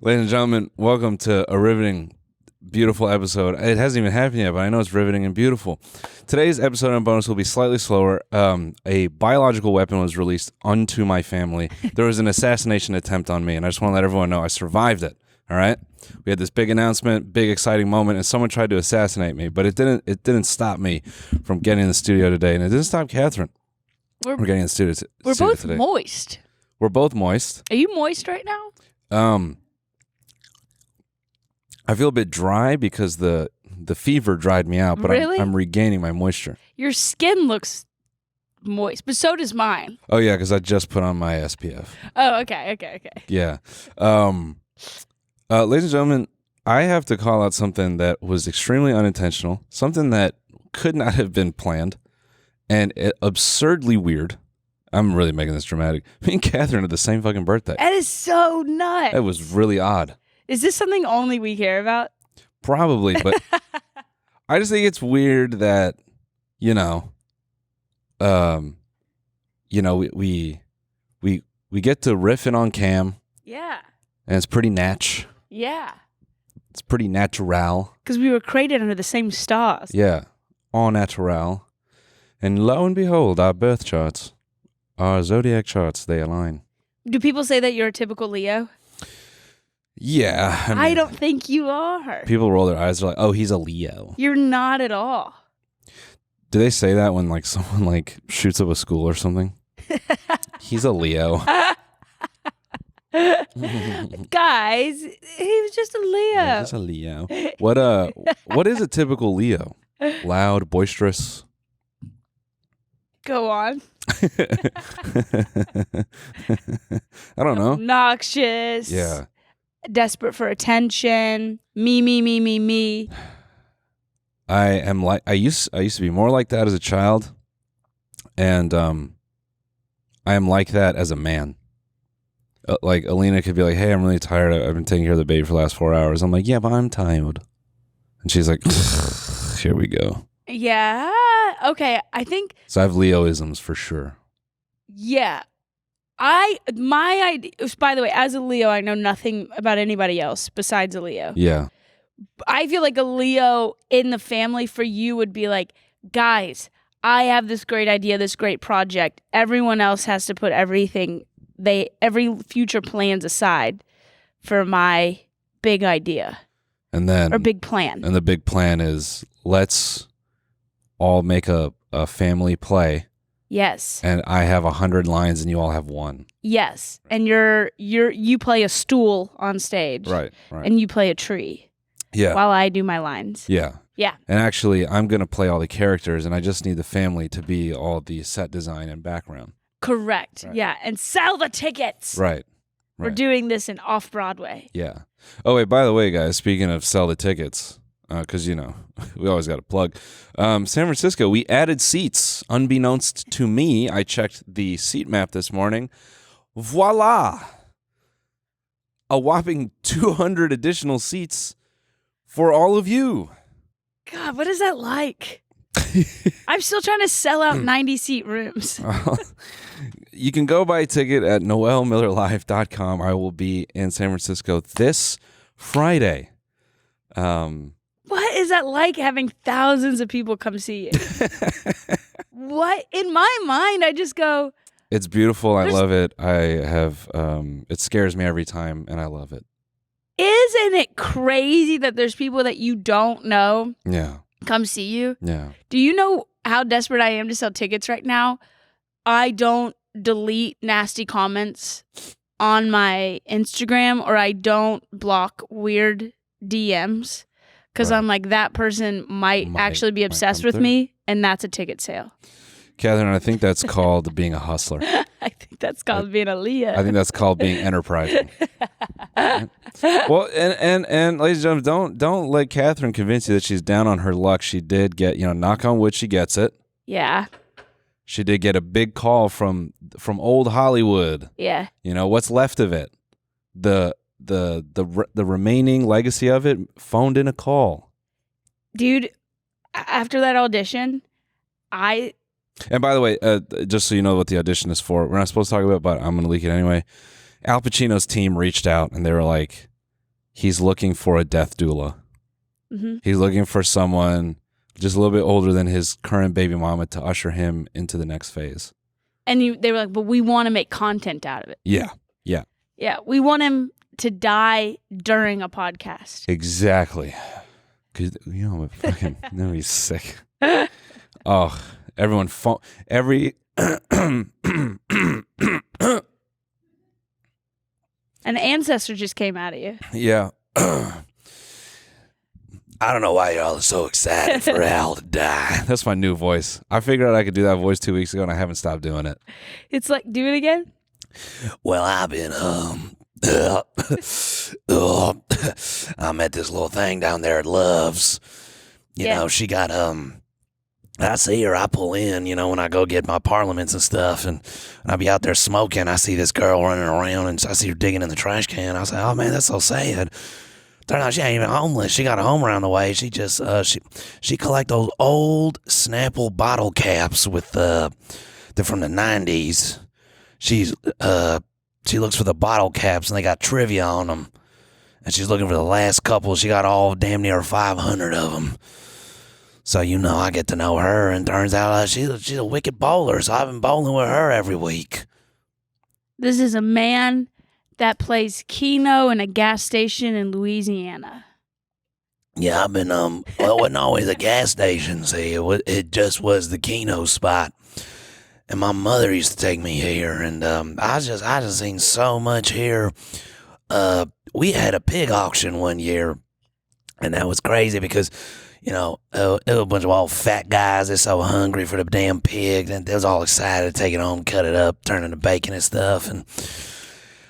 Ladies and gentlemen, welcome to a riveting, beautiful episode. It hasn't even happened yet, but I know it's riveting and beautiful. Today's episode and bonus will be slightly slower. A biological weapon was released unto my family. There was an assassination attempt on me, and I just want to let everyone know I survived it. All right? We had this big announcement, big exciting moment, and someone tried to assassinate me, but it didn't stop me from getting in the studio today, and it didn't stop Katherine. We're getting in the studio. We're both today. moist. We're both moist. Are you moist right now? I feel a bit dry because the fever dried me out, but Really? I'm regaining my moisture. Your skin looks moist, but so does mine. Oh, yeah, because I just put on my SPF. Oh, okay. Yeah. Ladies and gentlemen, I have to call out something that was extremely unintentional, something that could not have been planned, and absurdly weird. I'm really making this dramatic. Me and Katherine had the same fucking birthday. That is so nuts. That was really odd. Is this something only we care about? Probably, but I just think it's weird that, we get to riffing on Cam. Yeah. And it's pretty natch. Yeah. It's pretty natural. Because we were created under the same stars. Yeah. All natural. And lo and behold, our birth charts, our zodiac charts, they align. Do people say that you're a typical Leo? Yeah. I mean, I don't think you are. People roll their eyes. They're like, oh, he's a Leo. You're not at all. Do they say that when someone shoots up a school or something? He's a Leo. Guys, he was just a Leo. Yeah, he's a Leo. What is a typical Leo? Loud, boisterous. Go on. I don't know. Obnoxious. Yeah. Desperate for attention. Me. I used to be more like that as a child, and I am like that as a man. Like Alina could be like, "Hey, I'm really tired. I've been taking care of the baby for the last 4 hours." I'm like, "Yeah, but I'm tired," and she's like, "Here we go." Yeah. Okay. I think. So I have Leoisms for sure. Yeah. My idea. By the way, as a Leo, I know nothing about anybody else besides a Leo. Yeah. I feel like a Leo in the family for you would be like, guys, I have this great idea, this great project. Everyone else has to put every future plans aside for my big idea. Or big plan. And the big plan is let's all make a family play. Yes. And I have 100 lines and you all have one. Yes. And you play a stool on stage. Right. And you play a tree. Yeah. While I do my lines. Yeah. Yeah. And actually, I'm going to play all the characters, and I just need the family to be all the set design and background. Correct. Right. Yeah. And sell the tickets. Right. We're doing this in Off-Broadway. Yeah. Oh, wait, by the way, guys, speaking of sell the tickets, because, we always got to plug. San Francisco, we added seats. Unbeknownst to me, I checked the seat map this morning. Voila! A whopping 200 additional seats for all of you. God, what is that like? I'm still trying to sell out 90-seat rooms. You can go buy a ticket at noelmillerlive.com. I will be in San Francisco this Friday. What is that like having thousands of people come see you? What? In my mind, I just go... It's beautiful. I love it. I have... it scares me every time, and I love it. Isn't it crazy that there's people that you don't know come see you? Yeah. Do you know how desperate I am to sell tickets right now? I don't delete nasty comments on my Instagram, or I don't block weird DMs because I'm like, that person might actually be obsessed with me, and that's a ticket sale. Katherine, I think that's called being a hustler. I think that's called being a Leo. I think that's called being enterprising. Well, and ladies and gentlemen, don't let Katherine convince you that she's down on her luck. She did get, knock on wood, she gets it. Yeah. She did get a big call from old Hollywood. Yeah. What's left of it. The remaining legacy of it phoned in a call. Dude, after that audition, And by the way, just so you know what the audition is for, we're not supposed to talk about it, but I'm going to leak it anyway. Al Pacino's team reached out and they were like, he's looking for a death doula. Mm-hmm. He's looking for someone just a little bit older than his current baby mama to usher him into the next phase. And they were like, but we want to make content out of it. Yeah. Yeah, we want him to die during a podcast. Exactly. Because, no, he's sick. Oh, everyone, An ancestor just came out of you. Yeah. I don't know why y'all are so excited for Al to die. That's my new voice. I figured out I could do that voice 2 weeks ago, and I haven't stopped doing it. It's like, do it again? Well, I've been, I'm at this little thing down there at Love's. You know, she got, I see her, I pull in, when I go get my parliaments and stuff, and I be out there smoking, I see this girl running around, and I see her digging in the trash can. I say, oh, man, that's so sad. Turns out she ain't even homeless. She got a home around the way. She just, she collect those old Snapple bottle caps with, they're from the 90s. She looks for the bottle caps, and they got trivia on them. And she's looking for the last couple. She got all damn near 500 of them. So, I get to know her, and turns out she's a wicked bowler, so I've been bowling with her every week. This is a man that plays keno in a gas station in Louisiana. Yeah, I've been, well, it wasn't always a gas station, see, it just was the keno spot. And my mother used to take me here, and I just seen so much here. We had a pig auction one year, and that was crazy because, it was a bunch of old fat guys. They're so hungry for the damn pig, and they was all excited to take it home, cut it up, turn it into bacon and stuff. And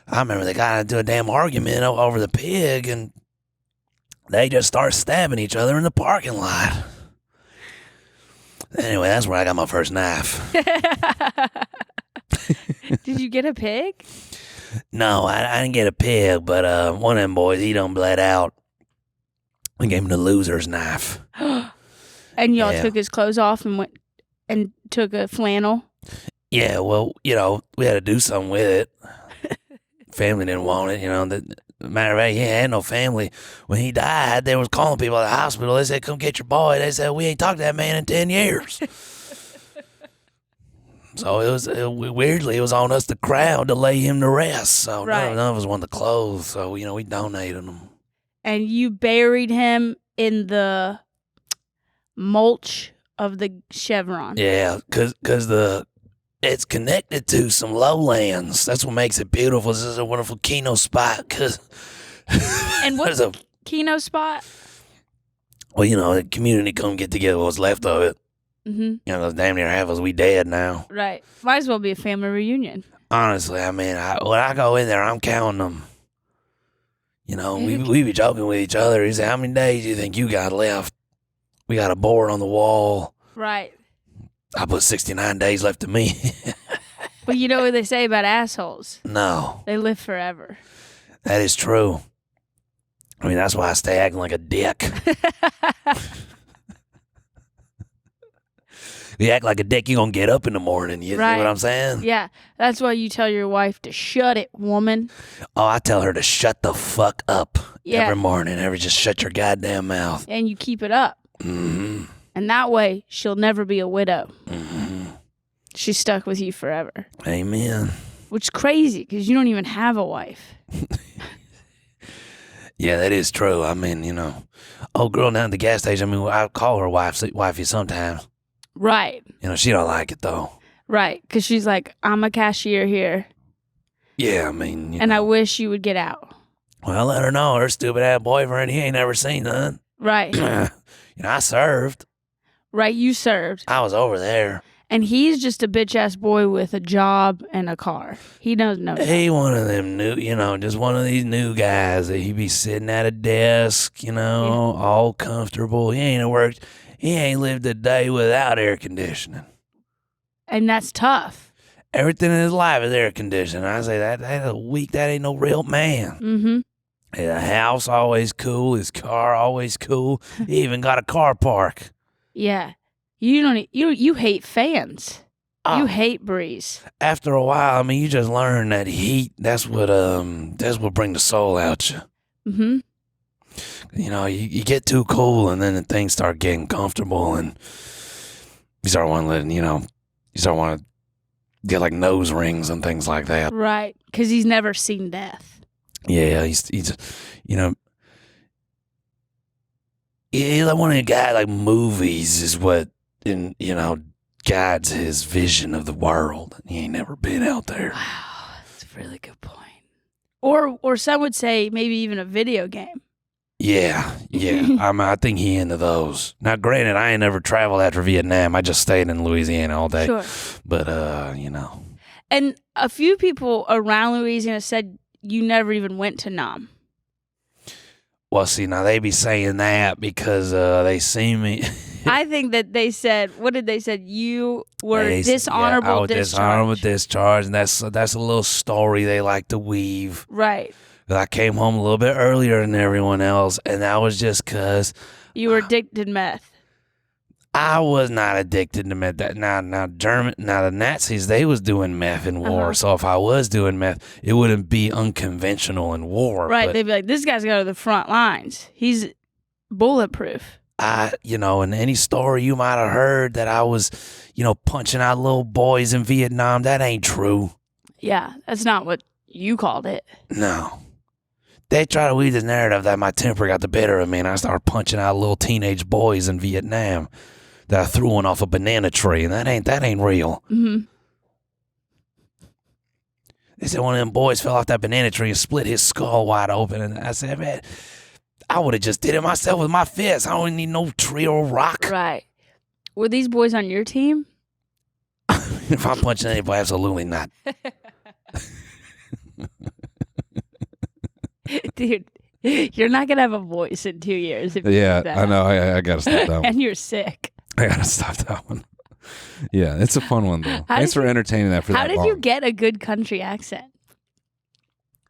I remember they got into a damn argument over the pig, and they just started stabbing each other in the parking lot. Anyway, that's where I got my first knife. Did you get a pig? No, I didn't get a pig, but one of them boys, he done bled out. I gave him the loser's knife. And y'all took his clothes off and went and took a flannel? Yeah, well, we had to do something with it. Family didn't want it, Matter of fact, he had no family. When he died, they was calling people at the hospital. They said, come get your boy. They said, we ain't talked to that man in 10 years. So weirdly, it was on us, the crowd, to lay him to rest. So none of us wanted the clothes. So, we donated them. And you buried him in the mulch of the chevron. Yeah, because it's connected to some lowlands. That's what makes it beautiful. This is a wonderful keno spot. And what's a keno spot? Well, the community come get together what's left of it. Mm-hmm. Damn near half of us, we dead now. Right. Might as well be a family reunion. Honestly, I mean, when I go in there, I'm counting them. We be joking with each other. He said, how many days do you think you got left? We got a board on the wall. Right. I put 69 days left to me. But you know what they say about assholes? No. They live forever. That is true. I mean, that's why I stay acting like a dick. You act like a dick, you're going to get up in the morning. You see what I'm saying? Yeah. That's why you tell your wife to shut it, woman. Oh, I tell her to shut the fuck up every morning. Just shut your goddamn mouth. And you keep it up. Mm-hmm. And that way, she'll never be a widow. Mm-hmm. She's stuck with you forever. Amen. Which is crazy, because you don't even have a wife. Yeah, that is true. I mean, old girl down at the gas station, I call her wifey sometimes. Right. She don't like it, though. Right, because she's like, I'm a cashier here. Yeah, I mean, and I wish you would get out. Well, let her know. Her stupid-ass boyfriend, he ain't never seen none. Right. I served. Right, you served. I was over there. And he's just a bitch-ass boy with a job and a car. He doesn't know that. He one of them new, just one of these new guys that he be sitting at a desk, all comfortable. He ain't lived a day without air conditioning. And that's tough. Everything in his life is air conditioning. I say that a week, that ain't no real man. Mm-hmm. The house always cool. His car always cool. He even got a car park. Yeah. You hate fans. Oh. You hate breeze. After a while, I mean, you just learn that heat. That's what bring the soul out you. Mm-hmm. you get too cool, and then things start getting comfortable, and you start wanting to get like nose rings and things like that. Right, because he's never seen death. Yeah, he's like one of the guys like movies is what guides his vision of the world. He ain't never been out there. Wow, that's a really good point. Or some would say maybe even a video game. Yeah. I think he into those. Now, granted, I ain't never traveled after Vietnam. I just stayed in Louisiana all day. Sure. But And a few people around Louisiana said you never even went to Nam. Well, see, now they be saying that because they see me. I think that they said, what did they said? You were dishonorable discharge. Dishonorable discharge, and that's a little story they like to weave. Right. I came home a little bit earlier than everyone else, and that was just because you were addicted to meth. I was not addicted to meth. Now the Nazis, they was doing meth in war. So if I was doing meth, it wouldn't be unconventional in war. Right. They'd be like, this guy's got to the front lines. He's bulletproof. In any story you might have heard that I was, punching out little boys in Vietnam, that ain't true. Yeah, that's not what you called it. No. They try to weave this narrative that my temper got the better of me and I started punching out little teenage boys in Vietnam that I threw one off a banana tree, and that ain't real. Mm-hmm. They said one of them boys fell off that banana tree and split his skull wide open, and I said, man, I would have just did it myself with my fist. I don't need no tree or rock. Right. Were these boys on your team? If I'm punching anybody, absolutely not. Dude, you're not going to have a voice in 2 years. If you do that. I know. I got to stop that one. And you're sick. I got to stop that one. Yeah, it's a fun one, though. Thanks for entertaining that for that long. How did you get a good country accent?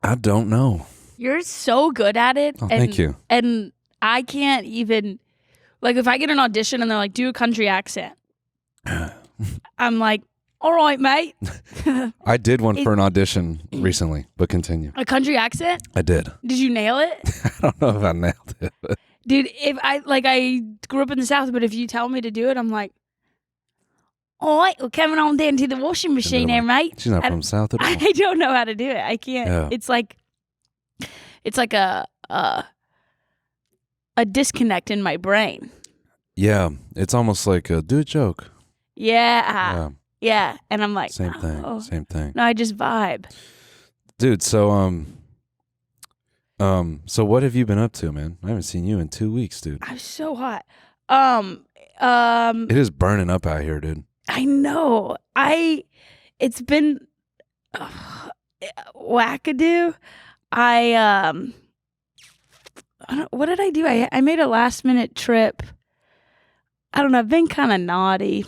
I don't know. You're so good at it. Oh, thank you. And I can't even, like, if I get an audition and they're like, do a country accent, I'm like, all right, mate. I did one for an audition recently, but continue. A country accent? I did. Did you nail it? I don't know if I nailed it. But. Dude, if I grew up in the South, but if you tell me to do it, I'm like, all right, we're coming on down to the washing machine there, mate. She's not from South at all. I don't know how to do it. I can't. Yeah. It's like a disconnect in my brain. Yeah, it's almost like do a joke. Yeah. And I'm like, same thing. No, I just vibe. Dude, so so what have you been up to, man? I haven't seen you in 2 weeks, dude. I'm so hot. It is burning up out here, dude. I know. It's been wackadoo. I don't know, what did I do? I made a last minute trip. I don't know. I've been kind of naughty.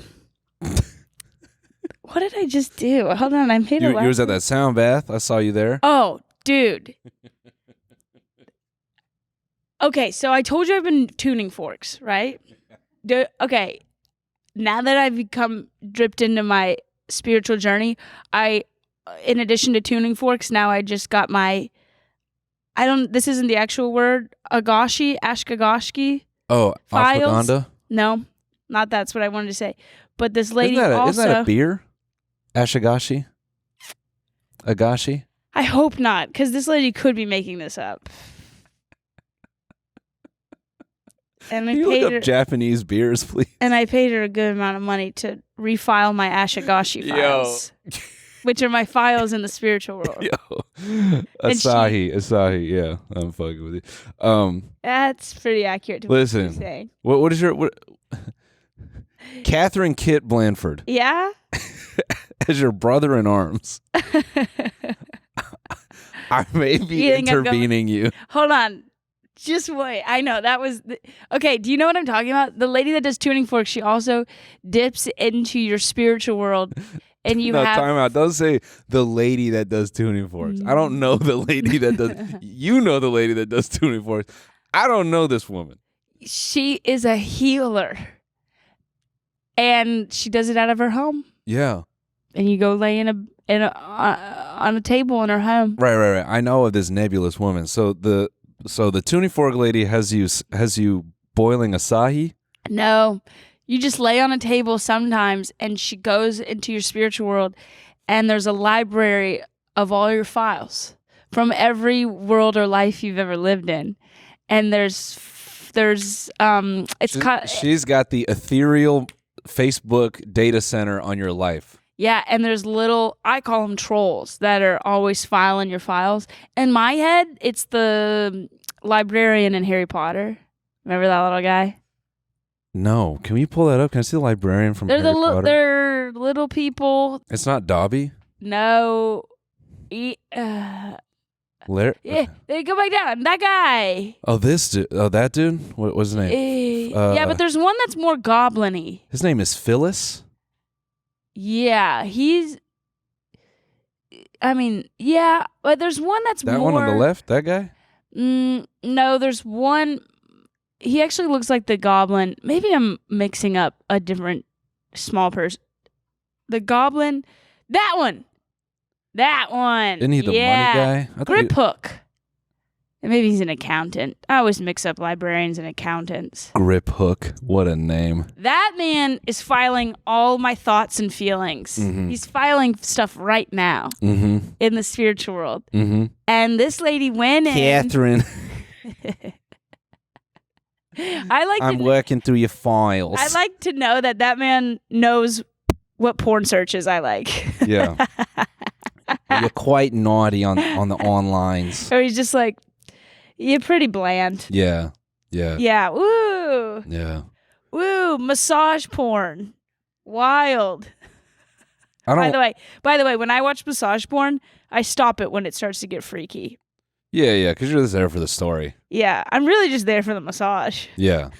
What did I just do? Hold on. I made you was at that sound bath. I saw you there. Oh, dude. Okay, so I told you I've been tuning forks, right? Okay. Now that I've become dripped into my spiritual journey, in addition to tuning forks, now I just got my, this isn't the actual word, ashkagashki. Oh, files. ashwagandha? No, not that's what I wanted to say. But this lady isn't also. Isn't that a beer? Ashagashi? Agashi? I hope not, because this lady could be making this up. And I Can you paid look her, up Japanese beers, please? And I paid her a good amount of money to refile my ashagashi files, which are my files in the spiritual world. Yo, Asahi, yeah, I'm fucking with you. That's pretty accurate to listen, what you're saying. What is your Katherine Kit Blanford? Yeah, as your brother in arms. I may be intervening you. Hold on. Just wait. I know that was okay. Do you know what I'm talking about? The lady that does tuning forks, she also dips into your spiritual world, and you have. Time out. Don't say the lady that does tuning forks. I don't know the lady that does. You know the lady that does tuning forks. I don't know this woman. She is a healer, and she does it out of her home. Yeah. And you go lay on a table in her home. Right. I know of this nebulous woman. So the So the tuning fork lady has you boiling asahi. No, you just lay on a table sometimes, and she goes into your spiritual world, and there's a library of all your files from every world or life you've ever lived in, and she's got the ethereal Facebook data center on your life. Yeah, and there's I call them trolls that are always filing your files. In my head, it's the librarian in Harry Potter. Remember that little guy? No. Can we pull that up? Can I see the librarian from Harry Potter? They're little people. It's not Dobby? No. Yeah, they go back down. That guy. Oh, this dude. Oh, that dude? What was his name? Yeah, but there's one that's more goblin-y. His name is Phyllis? Yeah, but there's one that's that more... one on the left? That guy? No, there's one... He actually looks like the goblin. Maybe I'm mixing up a different small person. The goblin... That one! Isn't he the money guy? Grip Hook. And maybe he's an accountant. I always mix up librarians and accountants. Grip Hook. What a name. That man is filing all my thoughts and feelings. Mm-hmm. He's filing stuff right now in the spiritual world. Mm-hmm. And this lady went in. Catherine. I'm working through your files. I like to know that man knows what porn searches I like. Yeah. You're quite naughty on the onlines. Or he's just like, you're pretty bland. Yeah. Yeah. Woo. Yeah. Woo. Massage porn. Wild. By the way, when I watch massage porn, I stop it when it starts to get freaky. Yeah, because you're just there for the story. Yeah, I'm really just there for the massage. Yeah.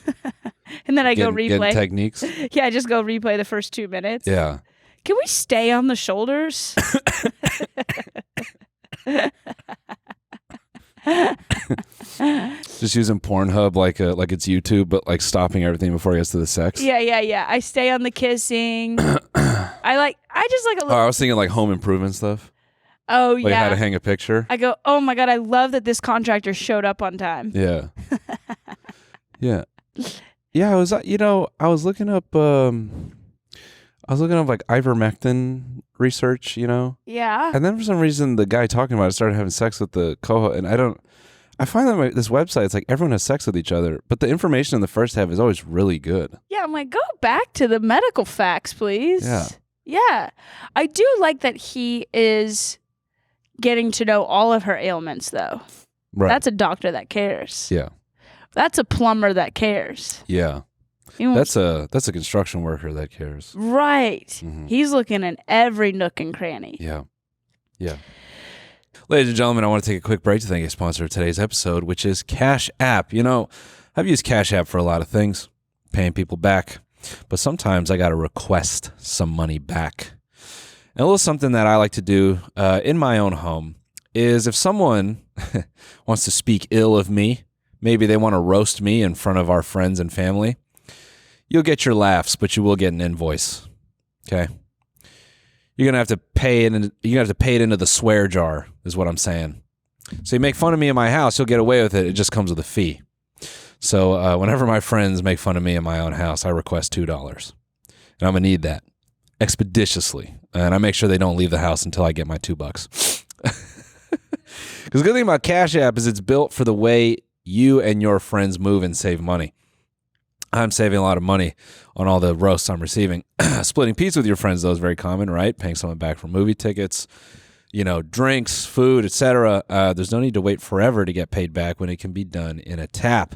And then I go replay. Techniques? Yeah, I just go replay the first 2 minutes. Yeah. Can we stay on the shoulders? Just using Pornhub like it's YouTube, but like stopping everything before it gets to the sex. Yeah. I stay on the kissing. I just like a little. Oh, I was thinking like home improvement stuff. Oh, like yeah. how to hang a picture. I go, oh my God, I love that this contractor showed up on time. Yeah. Yeah. Yeah, I was looking up like ivermectin research, Yeah. And then for some reason the guy talking about it started having sex with the co-host, and I find that this website, it's like everyone has sex with each other, but the information in the first half is always really good. Yeah, I'm like, go back to the medical facts, please. Yeah. Yeah. I do like that he is getting to know all of her ailments, though. Right. That's a doctor that cares. Yeah. That's a plumber that cares. Yeah. That's a construction worker that cares. Right. Mm-hmm. He's looking in every nook and cranny. Yeah. Yeah. Ladies and gentlemen, I want to take a quick break to thank a sponsor of today's episode, which is Cash App. I've used Cash App for a lot of things, paying people back, but sometimes I got to request some money back. And a little something that I like to do in my own home is if someone wants to speak ill of me, maybe they want to roast me in front of our friends and family, you'll get your laughs, but you will get an invoice. Okay? You're gonna have to pay it. Into the swear jar, is what I'm saying. So you make fun of me in my house, you'll get away with it. It just comes with a fee. So whenever my friends make fun of me in my own house, I request $2, and I'm gonna need that expeditiously, and I make sure they don't leave the house until I get my $2. Because the good thing about Cash App is it's built for the way you and your friends move and save money. I'm saving a lot of money on all the roasts I'm receiving. Splitting pizza with your friends, though, is very common, right? Paying someone back for movie tickets, drinks, food, etc. There's no need to wait forever to get paid back when it can be done in a tap.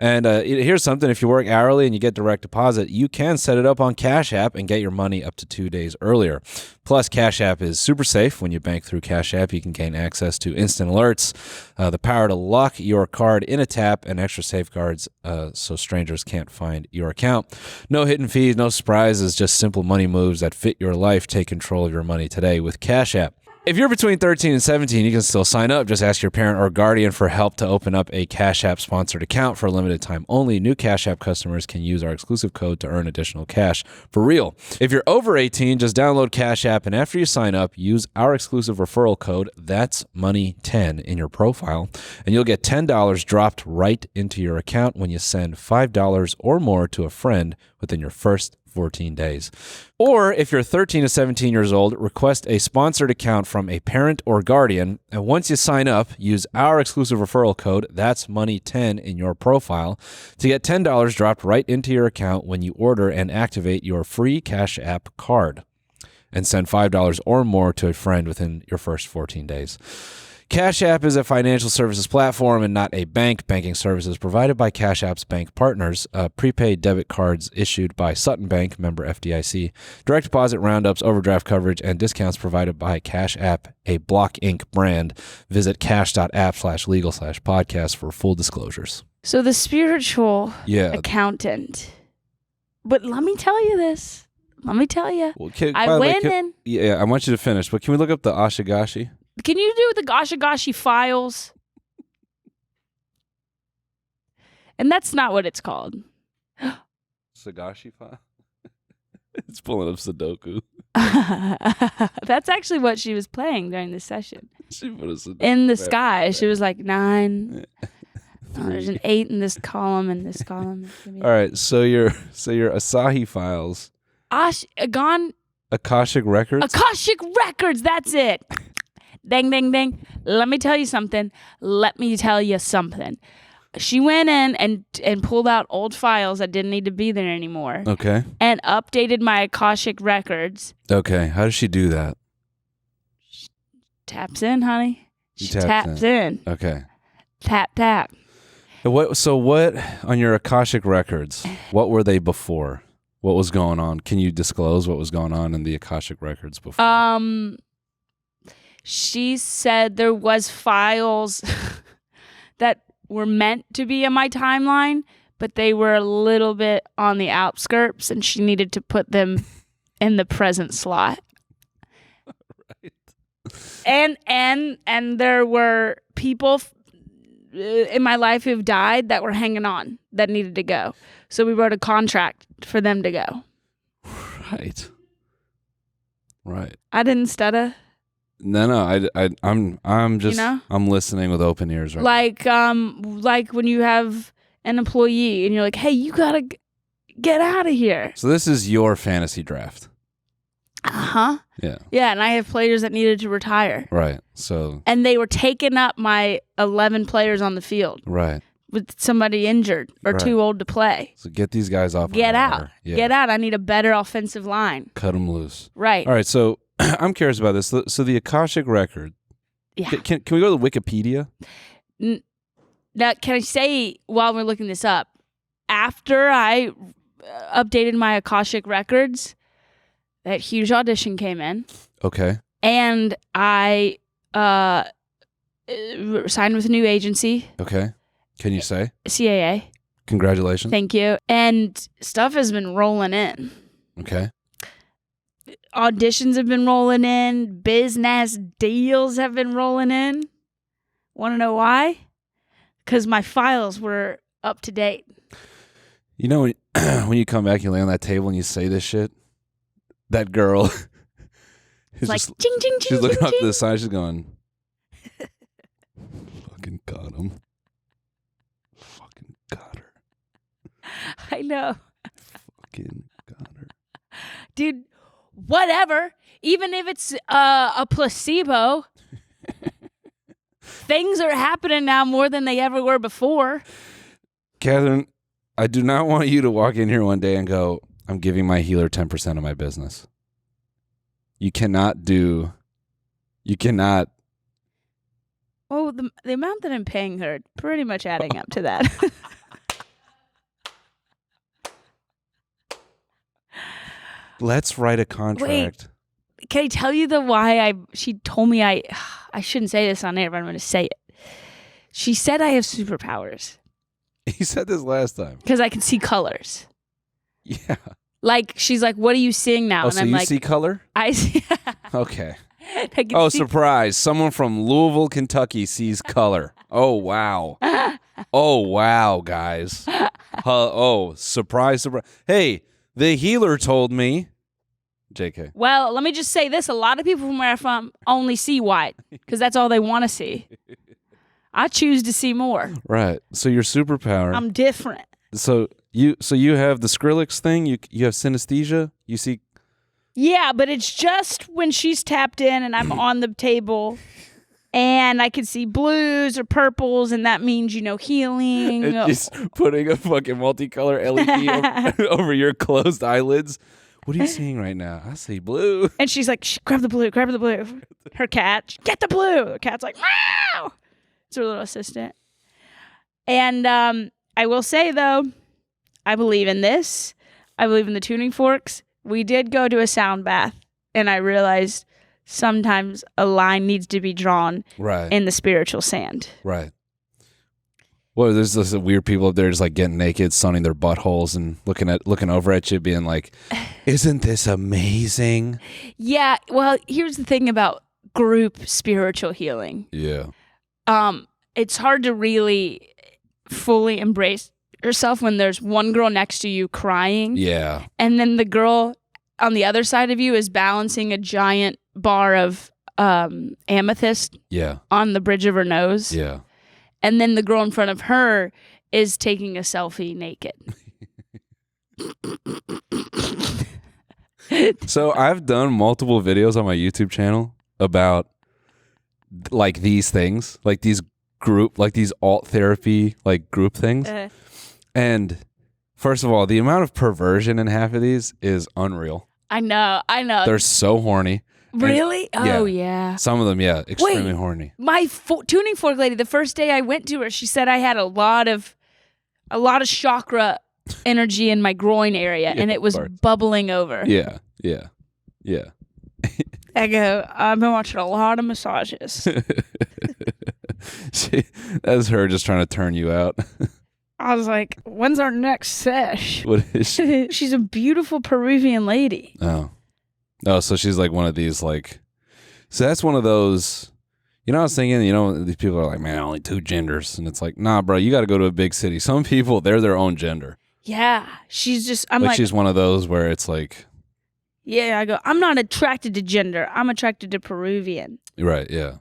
And here's something. If you work hourly and you get direct deposit, you can set it up on Cash App and get your money up to 2 days earlier. Plus, Cash App is super safe. When you bank through Cash App, you can gain access to instant alerts, the power to lock your card in a tap, and extra safeguards so strangers can't find your account. No hidden fees, no surprises, just simple money moves that fit your life. Take control of your money today with Cash App. If you're between 13 and 17, you can still sign up. Just ask your parent or guardian for help to open up a Cash App sponsored account for a limited time only. New Cash App customers can use our exclusive code to earn additional cash. For real. If you're over 18, just download Cash App, and after you sign up, use our exclusive referral code, That's Money 10, in your profile, and you'll get $10 dropped right into your account when you send $5 or more to a friend within your first 14 days. Or if you're 13 to 17 years old, request a sponsored account from a parent or guardian, and once you sign up, use our exclusive referral code, That's Money 10, in your profile to get $10 dropped right into your account when you order and activate your free Cash App card, and send $5 or more to a friend within your first 14 days. Cash App is a financial services platform and not a bank. Banking services provided by Cash App's bank partners. Prepaid debit cards issued by Sutton Bank, member FDIC. Direct deposit roundups, overdraft coverage, and discounts provided by Cash App, a Block Inc. brand. Visit cash.app/legal/podcast for full disclosures. So the spiritual accountant. But let me tell you this. Let me tell you. Well, I went in. Yeah, I want you to finish, but can we look up the asagashi? Can you do the Gashigashi files? And that's not what it's called. Sagashi file? It's pulling up Sudoku. That's actually what she was playing during this session. She put a Sudoku in the sky. She was like 9. There's 3. an 8 in this column and this column. All right, so your Asahi files. Akashic records? Akashic records, that's it. Dang, dang, dang. Let me tell you something. She went in and pulled out old files that didn't need to be there anymore. Okay. And updated my Akashic records. Okay. How does she do that? She taps in, honey. She taps in. Okay. Tap. What on your Akashic records, what were they before? What was going on? Can you disclose what was going on in the Akashic records before? She said there was files that were meant to be in my timeline, but they were a little bit on the outskirts, and she needed to put them in the present slot. Right. And there were people in my life who've died that were hanging on that needed to go. So we wrote a contract for them to go. Right. I didn't stutter. No, I'm just, I'm listening with open ears right now. Like when you have an employee and you're like, hey, you gotta get out of here. So this is your fantasy draft. Uh-huh. Yeah. Yeah, and I have players that needed to retire. Right. So. And they were taking up my 11 players on the field. Right. With somebody injured or too old to play. So get these guys off. Get out. Yeah. Get out. I need a better offensive line. Cut them loose. Right. All right, so I'm curious about this. So the Akashic record. Yeah. Can we go to Wikipedia? Now, can I say, while we're looking this up, after I updated my Akashic records, that huge audition came in. Okay. And I signed with a new agency. Okay. Can you say? CAA. Congratulations. Thank you. And stuff has been rolling in. Okay. Auditions have been rolling in. Business deals have been rolling in. Want to know why? Because my files were up to date. You know, when you come back, you lay on that table and you say this shit, that girl is like, just, ching, ching, ching, she's looking ching, up to ching. the side, she's going, fucking got him. Fucking got her. I know. Fucking got her. Dude, whatever. Even if it's a placebo, things are happening now more than they ever were before. Katherine, I do not want you to walk in here one day and go, I'm giving my healer 10% of my business. You cannot. Oh, the amount that I'm paying her, pretty much adding up to that. Let's write a contract. Wait, can I tell you why she told me I shouldn't say this on air, but I'm going to say it. She said I have superpowers. You said this last time. Because I can see colors. Yeah. Like, she's like, what are you seeing now? Oh, and so I'm you like, see color? I see. Okay. I can Oh, see- surprise. Someone from Louisville, Kentucky sees color. Oh, wow. Oh, wow, guys. Oh, surprise, surprise. Hey, the healer told me. JK. Well, let me just say this. A lot of people from where I'm from only see white because that's all they want to see. I choose to see more. Right. So your superpower. I'm different. So you have the Skrillex thing. You have synesthesia. You see. Yeah, but it's just when she's tapped in and I'm on the table and I can see blues or purples and that means, healing. And just putting a fucking multicolor LED over your closed eyelids. What are you seeing right now? I see blue. And she's like, grab the blue, grab the blue. Her cat, get the blue. The cat's like, meow. It's her little assistant. And I will say, though, I believe in this. I believe in the tuning forks. We did go to a sound bath, and I realized sometimes a line needs to be drawn in the spiritual sand. Right. Well, there's this weird people up there just like getting naked, sunning their buttholes and looking over at you, being like, "Isn't this amazing?" Yeah. Well, here's the thing about group spiritual healing. Yeah. It's hard to really fully embrace yourself when there's one girl next to you crying. Yeah. And then the girl on the other side of you is balancing a giant bar of amethyst on the bridge of her nose. Yeah. And then the girl in front of her is taking a selfie naked. So I've done multiple videos on my YouTube channel about like these things, like these alt therapy, like group things. And first of all, the amount of perversion in half of these is unreal. I know. They're so horny. Really? And, oh, yeah. Some of them, extremely horny. My tuning fork lady, the first day I went to her, she said I had a lot of chakra energy in my groin area, and it was bubbling over. Yeah. I go, I've been watching a lot of massages. That's her just trying to turn you out. I was like, when's our next sesh? What is she? She's a beautiful Peruvian lady. Oh, so she's like one of these, like, so that's one of those, I was thinking, these people are like, man, only two genders. And it's like, nah, bro, you got to go to a big city. Some people, they're their own gender. Yeah. I'm like, she's one of those where it's like. Yeah, I go, I'm not attracted to gender. I'm attracted to Peruvian. Right. Yeah.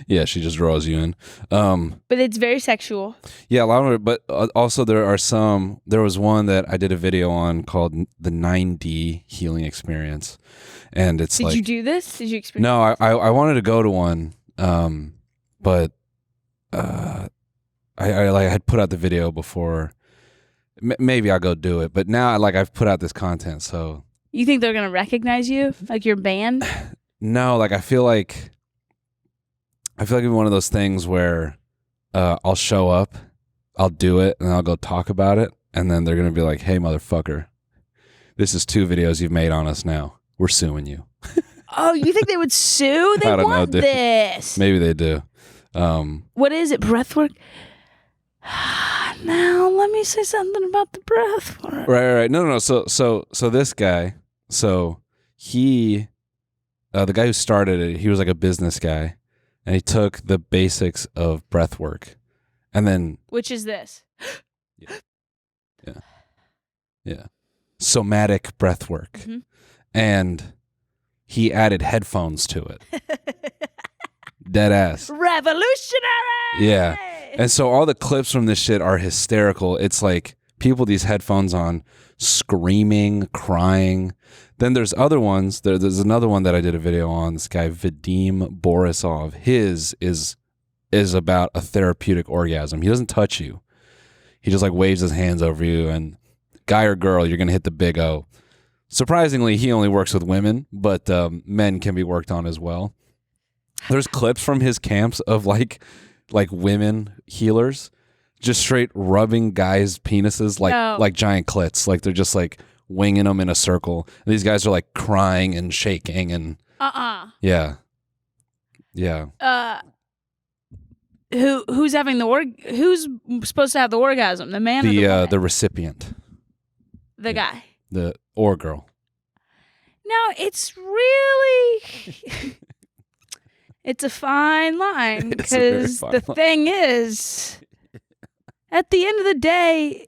Yeah, she just draws you in. But it's very sexual. Yeah, a lot of it. But also there was one that I did a video on called the 9D healing experience. And it's Did you do this? Did you experience No, I wanted to go to one, but I had put out the video before. Maybe I'll go do it. But now I've put out this content, so. You think they're going to recognize you? Like your band? No, I feel like it's one of those things where I'll show up, I'll do it, and I'll go talk about it, and then they're going to be like, hey, motherfucker, this is 2 videos you've made on us now. We're suing you. Oh, you think they would sue? They want this. Maybe they do. What is it, breathwork? Now, let me say something about the breathwork. Right. No. So this guy, he, the guy who started it, he was like a business guy. And he took the basics of breath work and then. Which is this? Yeah. Somatic breath work. Mm-hmm. And he added headphones to it. Dead ass. Revolutionary. Yeah. And so all the clips from this shit are hysterical. It's like people with these headphones on screaming, crying. Then there's other ones. There's another one that I did a video on. This guy, Vadim Borisov. His is about a therapeutic orgasm. He doesn't touch you. He just like waves his hands over you. And guy or girl, you're going to hit the big O. Surprisingly, he only works with women, but men can be worked on as well. There's clips from his camps of like women healers just straight rubbing guys' penises like giant clits. Like they're just like winging them in a circle. And these guys are like crying and shaking and yeah. Who's having who's supposed to have the orgasm? The man or the woman? The recipient. The guy. Or girl. Now, it's really... it's a fine line, It's a very because fine the line. thing is, at the end of the day,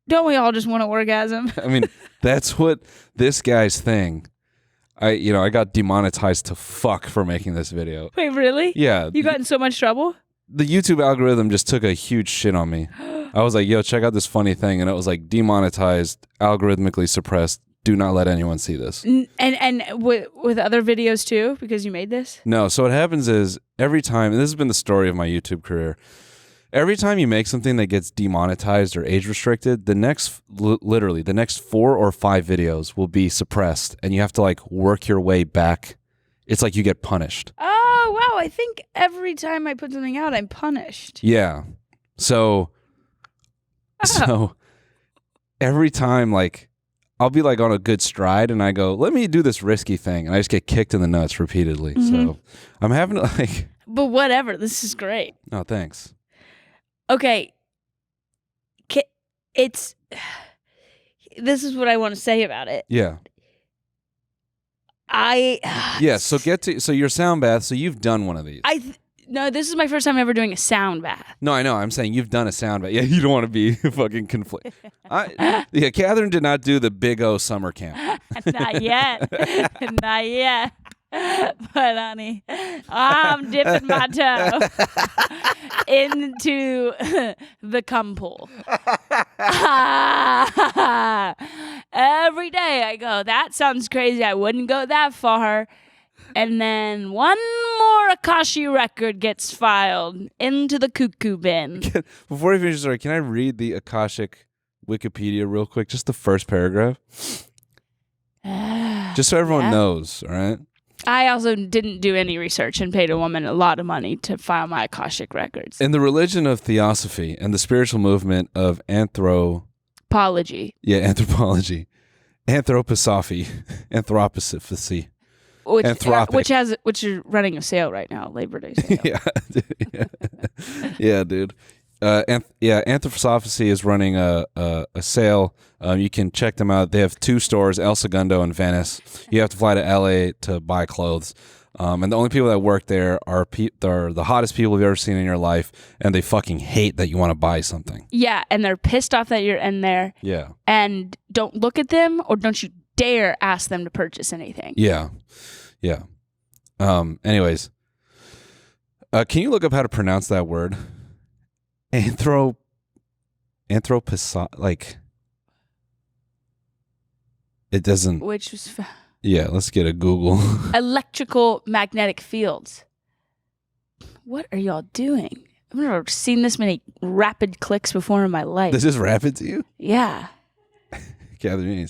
don't we all just want to orgasm? I mean, that's what this guy's thing. I got demonetized to fuck for making this video. Wait, really? Yeah. You got in so much trouble? The YouTube algorithm just took a huge shit on me. I was like, yo, check out this funny thing. And it was like demonetized, algorithmically suppressed. Do not let anyone see this. And with other videos too, because you made this? No. So what happens is every time, and this has been the story of my YouTube career, every time you make something that gets demonetized or age restricted, literally the next 4 or 5 videos will be suppressed and you have to like work your way back. It's like you get punished. Oh, wow. I think every time I put something out, I'm punished. Yeah. So every time, like, I'll be like on a good stride and I go, let me do this risky thing. And I just get kicked in the nuts repeatedly. So I'm having to like. But whatever. This is great. Oh, thanks. Okay. This is what I want to say about it. Yeah. So your sound bath. So you've done one of these. No, this is my first time ever doing a sound bath. No, I know. I'm saying you've done a sound bath. Yeah, you don't want to be fucking conflict. Yeah, Catherine did not do the Big O summer camp. Not yet. Not yet. But honey, I'm dipping my toe into the cum pool. Every day I go, that sounds crazy. I wouldn't go that far. And then one more Akashi record gets filed into the cuckoo bin. Before I finish the story, can I read the Akashic Wikipedia real quick? Just the first paragraph. Just so everyone knows, all right? I also didn't do any research and paid a woman a lot of money to file my Akashic records. In the religion of theosophy and the spiritual movement of anthropology. Yeah, anthropology. Anthroposophy. Anthroposophy. Which is running a sale right now, Labor Day sale. Yeah, dude. Anthroposophy is running a sale. You can check them out. They have 2 stores, El Segundo and Venice. You have to fly to LA to buy clothes. And the only people that work there are the hottest people you've ever seen in your life, and they fucking hate that you want to buy something. Yeah, and they're pissed off that you're in there. Yeah. And don't look at them, or don't you dare ask them to purchase anything. Yeah. Yeah. Anyways, can you look up how to pronounce that word? Like, it doesn't. Which was. Yeah, let's get a Google. Electrical magnetic fields. What are y'all doing? I've never seen this many rapid clicks before in my life. This is rapid to you? Yeah. Katherine.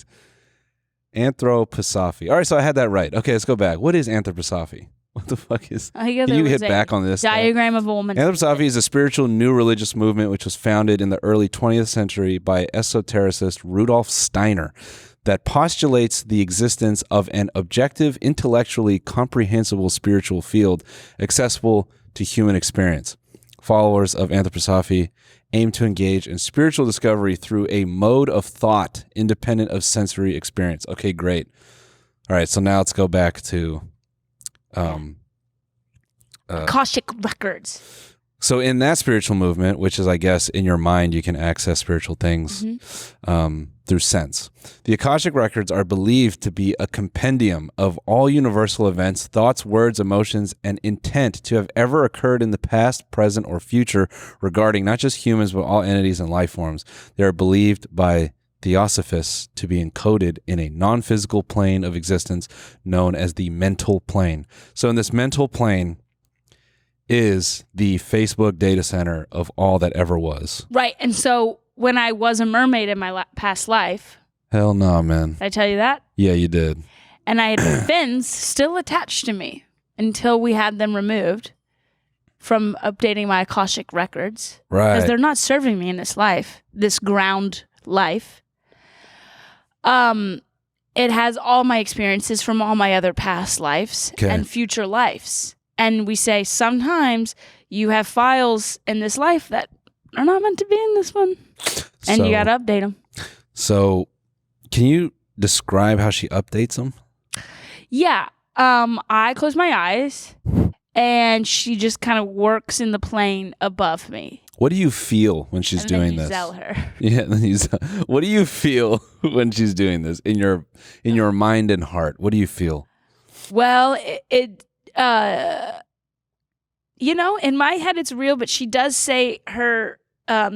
Anthroposophy. All right, so I had that right. Okay, let's go back. What is anthroposophy? What the fuck is... Can you hit back on this? Diagram of a woman. Anthroposophy is a spiritual new religious movement which was founded in the early 20th century by esotericist Rudolf Steiner that postulates the existence of an objective, intellectually comprehensible spiritual field accessible to human experience. Followers of anthroposophy aim to engage in spiritual discovery through a mode of thought independent of sensory experience. Okay, great. All right, so now let's go back to Akashic records. So in that spiritual movement, which is, I guess, in your mind, you can access spiritual things through sense. The Akashic records are believed to be a compendium of all universal events, thoughts, words, emotions, and intent to have ever occurred in the past, present, or future regarding not just humans, but all entities and life forms. They are believed by theosophists to be encoded in a non-physical plane of existence known as the mental plane. So in this mental plane is the Facebook data center of all that ever was. Right. And so when I was a mermaid in my past life... Hell no, man. Did I tell you that? Yeah, you did. And I had fins still attached to me until we had them removed from updating my Akashic records. Right. Because they're not serving me in this life, this ground life. It has all my experiences from all my other past lives and future lives. And we say sometimes you have files in this life that are not meant to be in this one. And you got to update them. So can you describe how she updates them? Yeah. I close my eyes, and she just kind of works in the plane above me. What do you feel when she's And doing then you this? Zell her. Yeah. What do you feel when she's doing this in your mind and heart? What do you feel? Well, in my head it's real, but she does say her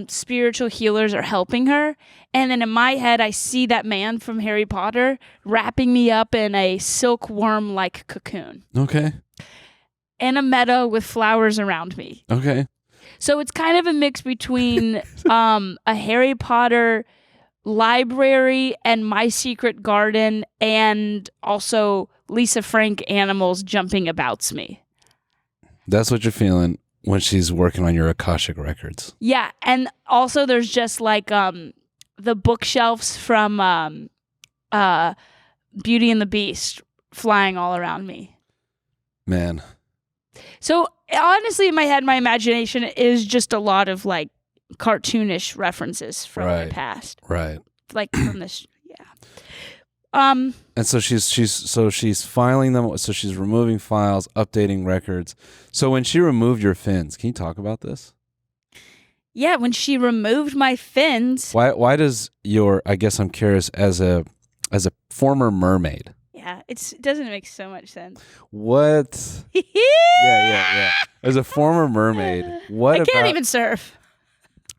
spiritual healers are helping her. And then in my head, I see that man from Harry Potter wrapping me up in a silkworm-like cocoon Okay. in a meadow with flowers around me. Okay. So it's kind of a mix between a Harry Potter library and My Secret Garden, and also Lisa Frank animals jumping abouts me. That's what you're feeling when she's working on your Akashic records. Yeah, and also there's just like the bookshelves from Beauty and the Beast flying all around me. Man. So honestly, in my head, my imagination is just a lot of like cartoonish references from my past. Right. Like from this, yeah. And so she's filing them. So she's removing files, updating records. So when she removed your fins, can you talk about this? Yeah, when she removed my fins. Why does I guess I'm curious, as a former mermaid. Yeah, it doesn't make so much sense. What? Yeah. As a former mermaid, I can't even surf.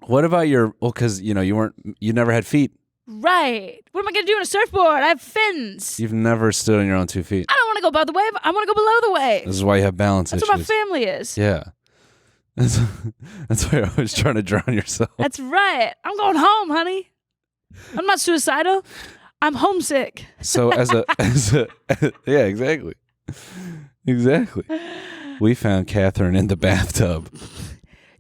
What about because you never had feet. Right. What am I going to do on a surfboard? I have fins. You've never stood on your own 2 feet. I don't want to go above the wave. I want to go below the wave. This is why you have balance That's issues. what my family is. Yeah. That's why you're always trying to drown yourself. That's right. I'm going home, honey. I'm not suicidal. I'm homesick. So yeah, exactly. Exactly. We found Katherine in the bathtub.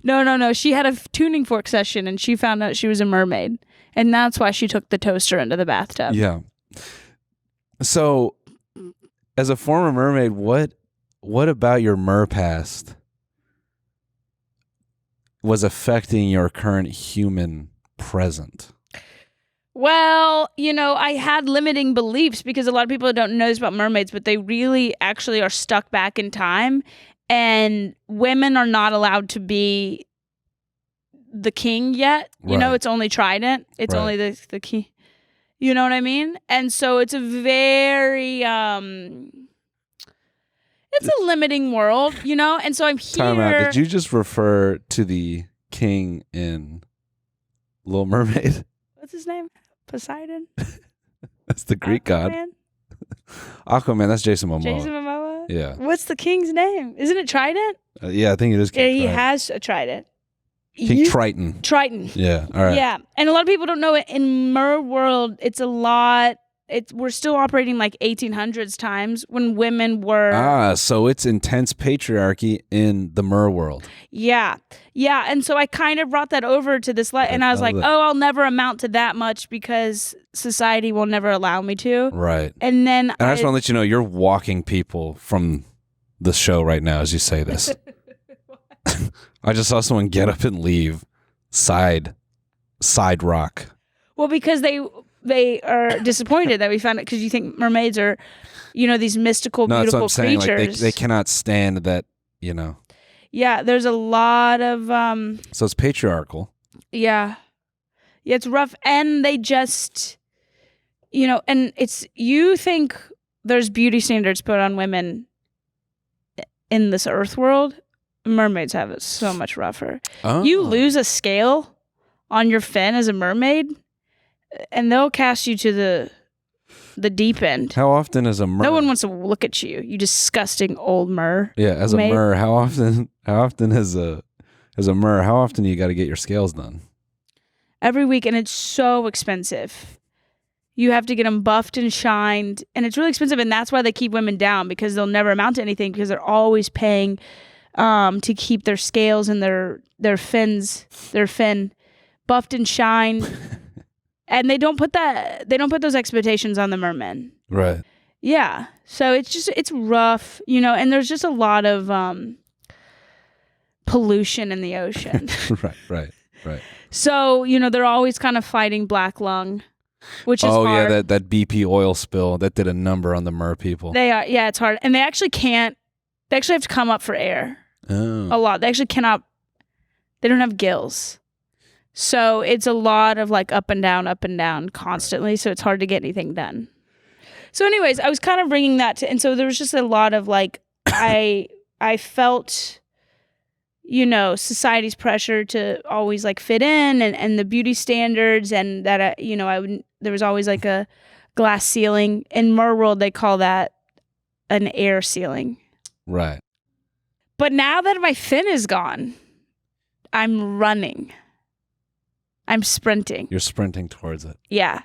No. She had a tuning fork session, and she found out she was a mermaid. And that's why she took the toaster into the bathtub. Yeah. So, as a former mermaid, what about your mer past was affecting your current human present? Well, I had limiting beliefs because a lot of people don't know this about mermaids, but they really actually are stuck back in time, and women are not allowed to be the king yet. Right. It's only Trident. It's only the king. You know what I mean? And so it's a very it's a limiting world, and so I'm here. Time out. Did you just refer to the king in Little Mermaid? What's his name? Poseidon? That's the Greek god. Aquaman, that's Jason Momoa. Jason Momoa? Yeah. What's the king's name? Isn't it Trident? Yeah, I think it is King He Triton. has a trident. King Triton. Triton. Yeah, all right. Yeah, and a lot of people don't know it. In merworld, it's a lot. We're still operating like 1800s times when women were. So it's intense patriarchy in the mer world. Yeah, and so I kind of brought that over to this, and I was like, I'll never amount to that much because society will never allow me to. Right. And then I just want to let you know you're walking people from the show right now as you say this. I just saw someone get up and leave side rock. Well, because they are disappointed that we found it, because you think mermaids are, these mystical, beautiful that's what I'm creatures. saying. Like they cannot stand that, Yeah, there's a lot of So it's patriarchal. Yeah, it's rough, and they just, and you think there's beauty standards put on women in this earth world. Mermaids have it so much rougher. Oh. You lose a scale on your fin as a mermaid, and they'll cast you to the deep end. How often is a mer? No one wants to look at you. You disgusting old mer. Yeah, as a mer, how often as a mer, how often you got to get your scales done? Every week, and it's so expensive. You have to get them buffed and shined, and it's really expensive, and that's why they keep women down, because they'll never amount to anything, because they're always paying to keep their scales and their fin buffed and shined. And they don't put those expectations on the mermen. Right. Yeah. So it's rough, and there's just a lot of pollution in the ocean. Right. So, they're always kind of fighting black lung. which is hard. yeah, that BP oil spill that did a number on the mer people. They are, yeah, it's hard. And they actually can't, they actually have to come up for air a lot. They actually cannot, they don't have gills. So it's a lot of like up and down constantly. So it's hard to get anything done. So anyways, I was kind of bringing that to, and so there was just a lot of like, I felt, you know, society's pressure to always like fit in and the beauty standards, and that, you know, there was always like a glass ceiling. In merworld, they call that an air ceiling. Right. But now that my fin is gone, I'm running. I'm sprinting. You're sprinting towards it. Yeah.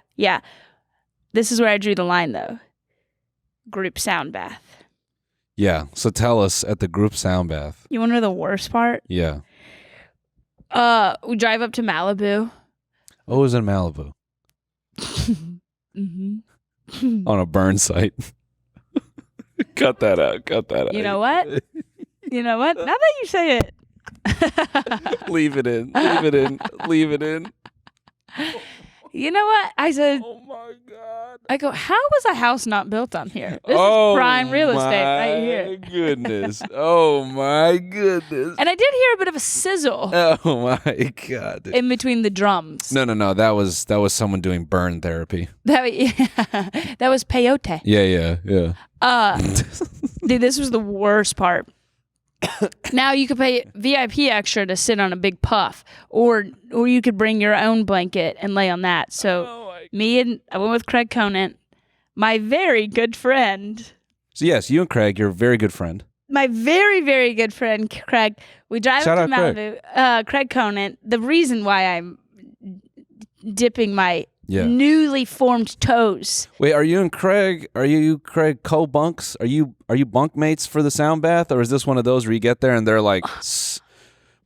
This is where I drew the line, though. Group sound bath. Yeah. So tell us at the group sound bath. You want to know the worst part? Yeah. We drive up to Malibu. Oh, it was in Malibu. Mm-hmm. On a burn site. Cut that out. You know what? Now that you say it. Leave it in. You know what? I said, Oh my God. I go, how was a house not built on here? This is prime real estate right here. Goodness. Oh my goodness. And I did hear a bit of a sizzle Oh my God. in between the drums. No. That was someone doing burn therapy. That was peyote. Yeah. Dude, this was the worst part. Now you could pay VIP extra to sit on a big puff, or you could bring your own blanket and lay on that. So I went with Craig Conant, my very good friend. So yes, you and Craig, you're a very good friend. My very, very good friend, Craig. We drive Shout up to out Malibu. Craig Conant. The reason why I'm dipping my newly formed toes. Wait, are you Craig co-bunks? Are you bunkmates for the sound bath, or is this one of those where you get there and they're like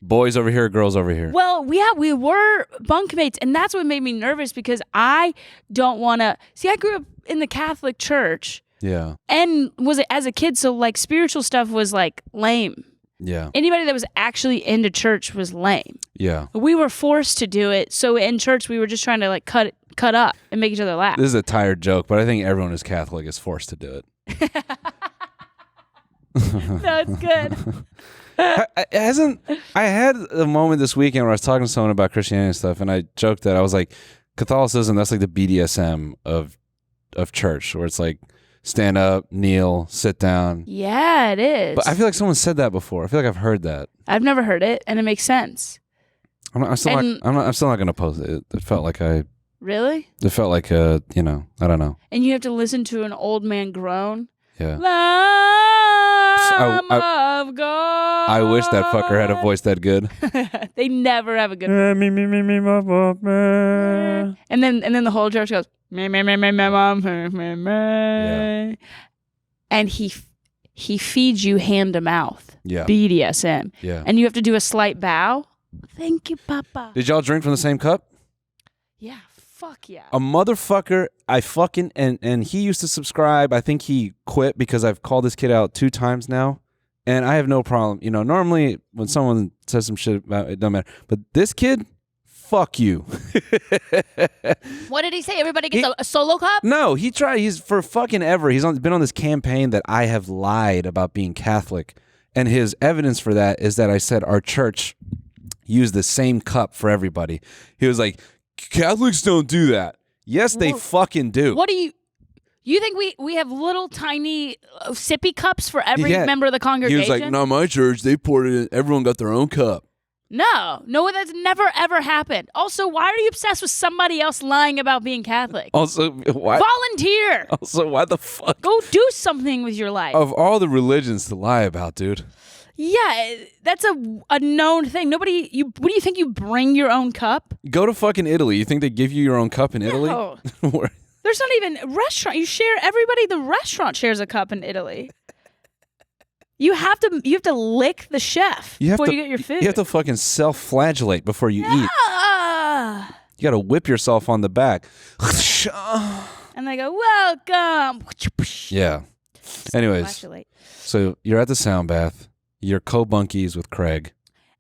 boys over here, girls over here? Well, yeah, we were bunkmates, and that's what made me nervous because I don't want to see. I grew up in the Catholic Church, and was as a kid, so like spiritual stuff was like lame. Yeah. Anybody that was actually into church was lame. Yeah. We were forced to do it, so in church we were just trying to like cut up and make each other laugh. This is a tired joke, but I think everyone who's Catholic is forced to do it. No, it's good. I had a moment this weekend where I was talking to someone about Christianity and stuff, and I joked that I was like, Catholicism, that's like the BDSM of church, where it's like stand up, kneel, sit down. Yeah, it is. But I feel like someone said that before. I feel like I've heard that. I've never heard it, and it makes sense. I'm still not going to post it. It felt like Really? It felt like I don't know. And you have to listen to an old man groan. Yeah. Lamb of God. I wish that fucker had a voice that good. They never have a good voice. And then the whole church goes, me, mom, me. And he feeds you hand to mouth. Yeah. BDSM. Yeah. And you have to do a slight bow. Thank you, Papa. Did y'all drink from the same cup? Yeah. Fuck yeah. A motherfucker, and he used to subscribe. I think he quit because I've called this kid out 2 times now. And I have no problem. You know, normally when someone says some shit about it, doesn't matter. But this kid, fuck you. What did he say? Everybody gets a solo cup? No, he tried. He's for fucking ever. He's been on this campaign that I have lied about being Catholic. And his evidence for that is that I said our church used the same cup for everybody. He was like, Catholics don't do that. Yes, they fucking do. What do you think we have little tiny sippy cups for every member of the congregation? He was like, no, my church, they poured it in. Everyone got their own cup. No, that's never, ever happened. Also, why are you obsessed with somebody else lying about being Catholic? Also, why? Volunteer. Also, why the fuck? Go do something with your life. Of all the religions to lie about, dude. Yeah, that's a known thing. What do you think, you bring your own cup? Go to fucking Italy. You think they give you your own cup in Italy? No. There's not even a restaurant. You share, everybody, the restaurant shares a cup in Italy. You have to lick the chef before you get your food. You have to fucking self-flagellate before you eat. You got to whip yourself on the back. And they go, welcome. Yeah. Anyways, so you're at the sound bath. You're co-bunkies with Craig.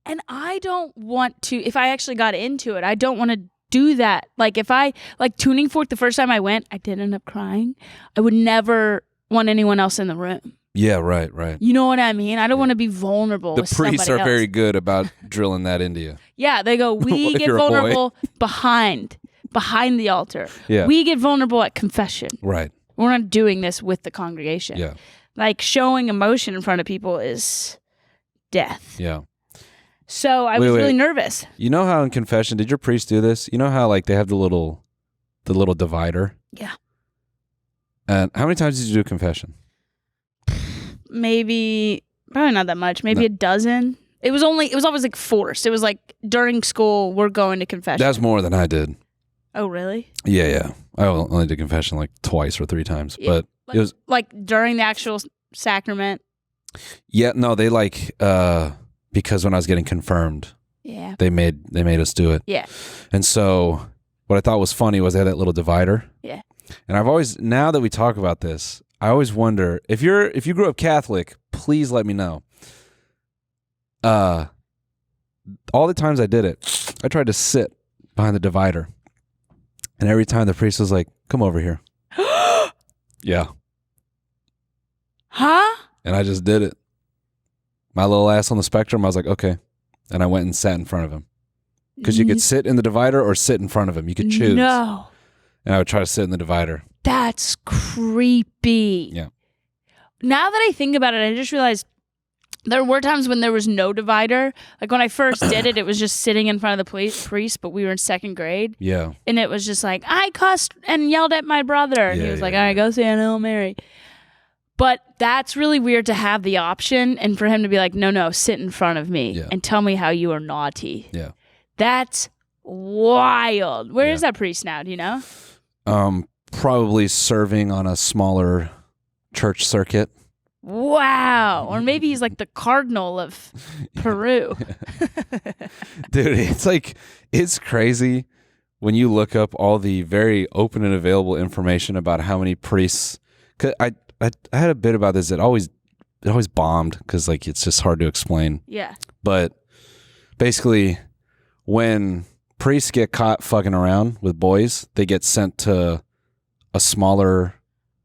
And I don't want to, if I actually got into it, I don't want to do that. Like if I like tuning fork the first time I went, I did end up crying. I would never want anyone else in the room. Yeah, right. You know what I mean? I don't want to be vulnerable. The with priests are somebody very else. good about drilling that into you. Yeah, they go, we If get you're a boy. vulnerable behind the altar. Yeah. We get vulnerable at confession. Right. We're not doing this with the congregation. Yeah. Like showing emotion in front of people is death. Yeah. So I was really nervous. You know how in confession, did your priest do this? You know how like they have the little divider? Yeah. And how many times did you do confession? Maybe, probably not that much. Maybe a dozen. It was always like forced. It was like during school, we're going to confession. That's more than I did. Oh, really? Yeah. I only did confession like twice or 3 times, but like, it was like during the actual sacrament. Yeah, no, they like because when I was getting confirmed, Yeah. they made us do it. Yeah. And so what I thought was funny was they had that little divider. Yeah. And I've always, now that we talk about this, I always wonder if you grew up Catholic, please let me know. All the times I did it, I tried to sit behind the divider. And every time the priest was like, "Come over here." Yeah. Huh? And I just did it. My little ass on the spectrum, I was like, okay. And I went and sat in front of him. Because you could sit in the divider or sit in front of him. You could choose. No. And I would try to sit in the divider. That's creepy. Yeah. Now that I think about it, I just realized there were times when there was no divider. Like when I first did it, it was just sitting in front of the priest, but we were in 2nd grade. Yeah. And it was just like, I cussed and yelled at my brother. And he was like, all right, go say an Hail Mary. But that's really weird to have the option and for him to be like, no, sit in front of me and tell me how you are naughty. Yeah. That's wild. Where is that priest now? Do you know? Probably serving on a smaller church circuit. Wow. Or maybe he's like the cardinal of Peru. Dude, it's crazy when you look up all the very open and available information about how many priests. 'Cause I had a bit about this. It always bombed because like it's just hard to explain. Yeah. But basically, when priests get caught fucking around with boys, they get sent to a smaller.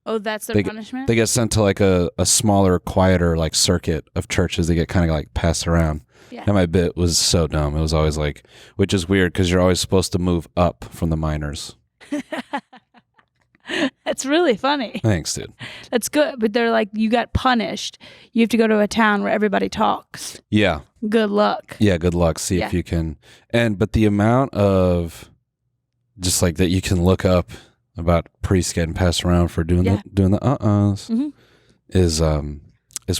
Oh, that's their punishment? They get sent to like a smaller, quieter like circuit of churches. They get kind of like passed around. Yeah. And my bit was so dumb. It was always like, which is weird because you're always supposed to move up from the minors. That's really funny. Thanks, dude. That's good. But they're like, you got punished. You have to go to a town where everybody talks. Yeah. Good luck. Yeah, good luck. See if you can. But the amount of just like that you can look up about priests getting passed around for doing the uh-uhs is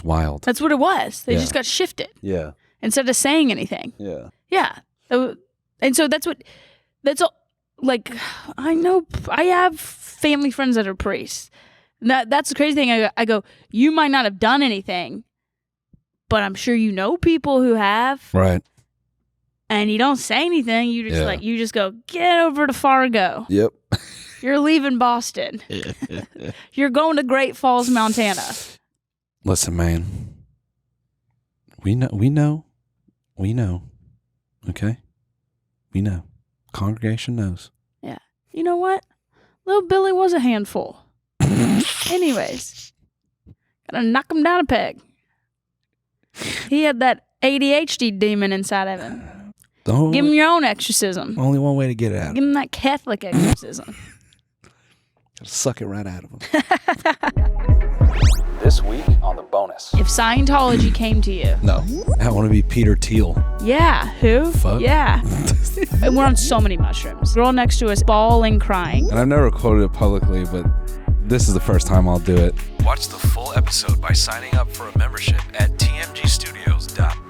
wild. That's what it was. They just got shifted. Yeah. Instead of saying anything. Yeah. Yeah. And so that's all, like, I know I have family friends that are priests. That's the crazy thing. I go, you might not have done anything, but I'm sure you know people who have. Right. And you don't say anything. You just you just go, get over to Fargo. Yep. You're leaving Boston. You're going to Great Falls, Montana. Listen, man. We know. Okay? We know. Congregation knows. Yeah. You know what? Little Billy was a handful. Anyways. Gotta knock him down a peg. He had that ADHD demon inside of him. Give him your own exorcism. Only one way to get it out. Give him that Catholic exorcism. Gotta suck it right out of him. This week on the bonus. If Scientology came to you. No. I want to be Peter Thiel. Yeah. Who? Fuck. Yeah. And we're on so many mushrooms. Girl next to us bawling, crying. And I've never quoted it publicly, but this is the first time I'll do it. Watch the full episode by signing up for a membership at tmgstudios.net.